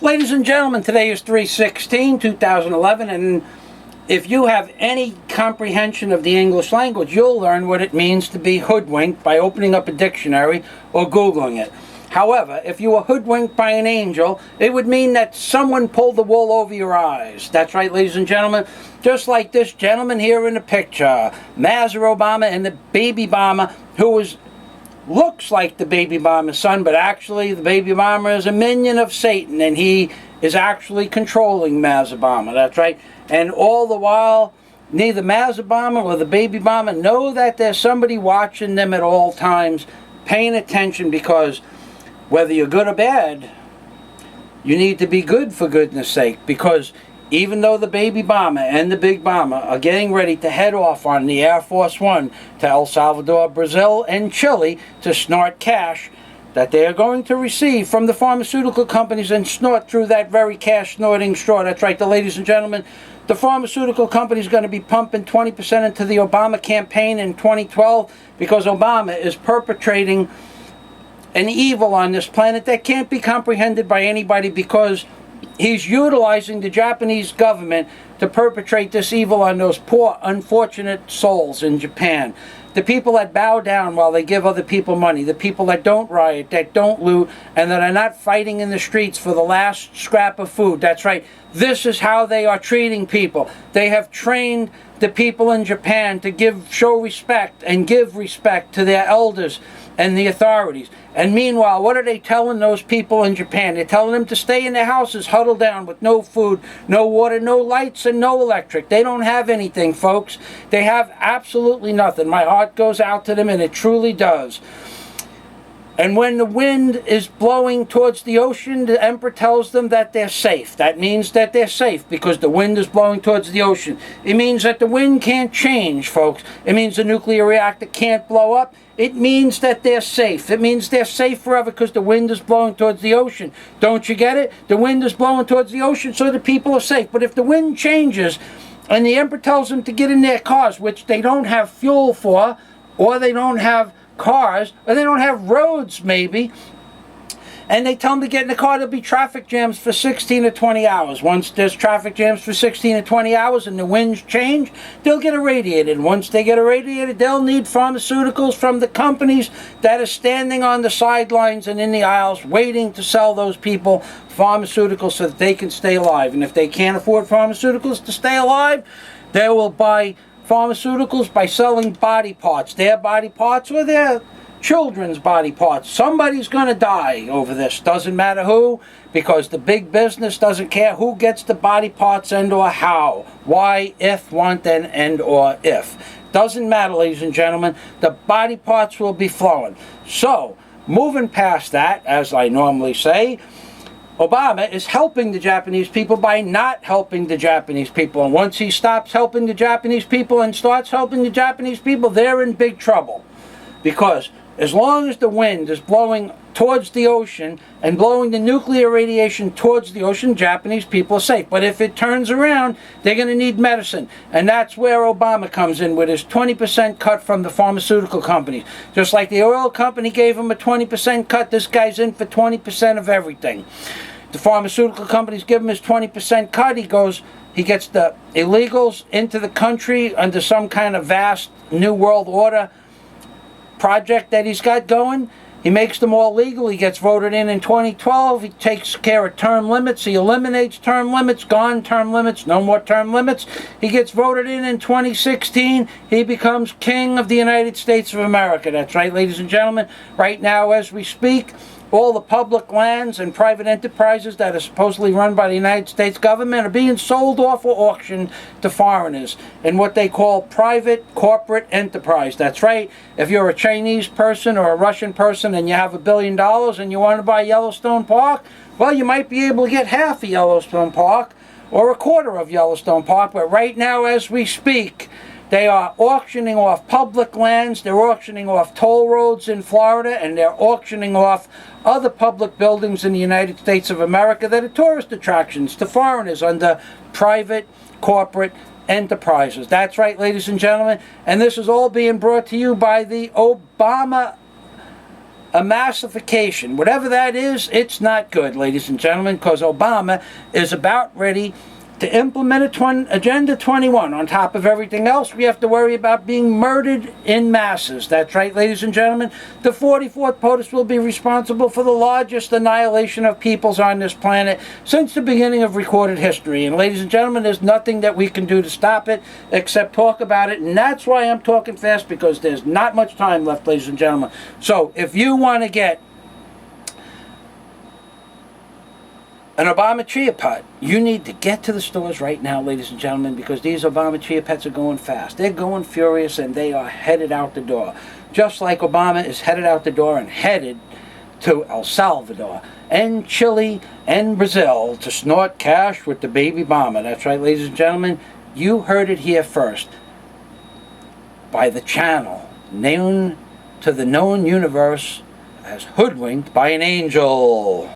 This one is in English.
Ladies and gentlemen, today is 3/16/2011, and if you have any comprehension of the English language, you'll learn what it means to be hoodwinked by opening up a dictionary or Googling it. However, if you were hoodwinked by an angel, it would mean that someone pulled the wool over your eyes. That's right, ladies and gentlemen. Just like this gentleman here in the picture, Mazer Obama and the baby bomber, who looks like the baby bomber's son, but actually the baby bomber is a minion of Satan, and he is actually controlling Mazer Obama. That's right. And all the while, neither Mazer Obama or the baby bomber know that there's somebody watching them at all times, paying attention, because whether you're good or bad, you need to be good, for goodness sake, because even though the baby bomber and the big bomber are getting ready to head off on the Air Force One to El Salvador, Brazil, and Chile to snort cash that they are going to receive from the pharmaceutical companies and snort through that very cash snorting straw. That's right, ladies and gentlemen. The pharmaceutical company is going to be pumping 20% into the Obama campaign in 2012 because Obama is perpetrating an evil on this planet that can't be comprehended by anybody, because he's utilizing the Japanese government to perpetrate this evil on those poor, unfortunate souls in Japan. The people that bow down while they give other people money. The people that don't riot, that don't loot, and that are not fighting in the streets for the last scrap of food. That's right. This is how they are treating people. They have trained the people in Japan to show respect and give respect to their elders and the authorities. And meanwhile, what are they telling those people in Japan? They're telling them to stay in their houses, huddled down with no food, no water, no lights, and no electric. They don't have anything, folks. They have absolutely nothing. My heart goes out to them, and it truly does. And when the wind is blowing towards the ocean, the emperor tells them that they're safe. That means that they're safe because the wind is blowing towards the ocean. It means that the wind can't change, folks. It means the nuclear reactor can't blow up. It means that they're safe. It means they're safe forever because the wind is blowing towards the ocean. Don't you get it? The wind is blowing towards the ocean, so the people are safe. But if the wind changes and the emperor tells them to get in their cars, which they don't have fuel for, or they don't have cars, or they don't have roads maybe, and they tell them to get in the car, there'll be traffic jams for 16 or 20 hours. Once there's traffic jams for 16 or 20 hours and the winds change, they'll get irradiated. Once they get irradiated, they'll need pharmaceuticals from the companies that are standing on the sidelines and in the aisles waiting to sell those people pharmaceuticals so that they can stay alive. And if they can't afford pharmaceuticals to stay alive, they will buy pharmaceuticals by selling body parts, their body parts or their children's body parts. Somebody's going to die over this. Doesn't matter who, because the big business doesn't care who gets the body parts and or how. Why, if, want, and or if. Doesn't matter, ladies and gentlemen. The body parts will be flowing. So, moving past that, as I normally say, Obama is helping the Japanese people by not helping the Japanese people. And once he stops helping the Japanese people and starts helping the Japanese people, they're in big trouble. Because as long as the wind is blowing towards the ocean and blowing the nuclear radiation towards the ocean, Japanese people are safe. But if it turns around, they're going to need medicine. And that's where Obama comes in with his 20% cut from the pharmaceutical companies. Just like the oil company gave him a 20% cut, this guy's in for 20% of everything. The pharmaceutical companies give him his 20% cut. He gets the illegals into the country under some kind of vast New World Order project that he's got going. He makes them all legal. He gets voted in 2012. He takes care of term limits. He eliminates term limits. Gone term limits. No more term limits. He gets voted in 2016. He becomes King of the United States of America. That's right, ladies and gentlemen. Right now, as we speak, all the public lands and private enterprises that are supposedly run by the United States government are being sold off or auctioned to foreigners in what they call private corporate enterprise. That's right. If you're a Chinese person or a Russian person and you have $1 billion and you want to buy Yellowstone Park, well, you might be able to get half of Yellowstone Park or a quarter of Yellowstone Park. But right now, as we speak, they are auctioning off public lands, they're auctioning off toll roads in Florida, and they're auctioning off other public buildings in the United States of America that are tourist attractions to foreigners under private corporate enterprises. That's right, ladies and gentlemen. And this is all being brought to you by the Obama a massification. Whatever that is, it's not good, ladies and gentlemen, because Obama is about ready to implement Agenda 21. On top of everything else, we have to worry about being murdered in masses. That's right, ladies and gentlemen. The 44th POTUS will be responsible for the largest annihilation of peoples on this planet since the beginning of recorded history. And ladies and gentlemen, there's nothing that we can do to stop it except talk about it. And that's why I'm talking fast, because there's not much time left, ladies and gentlemen. So if you want to get an Obama Chia Pet, you need to get to the stores right now, ladies and gentlemen, because these Obama Chia Pets are going fast. They're going furious, and they are headed out the door. Just like Obama is headed out the door and headed to El Salvador and Chile and Brazil to snort cash with the baby bomber. That's right, ladies and gentlemen. You heard it here first. By the channel known to the known universe as Hoodwinked by an Angel.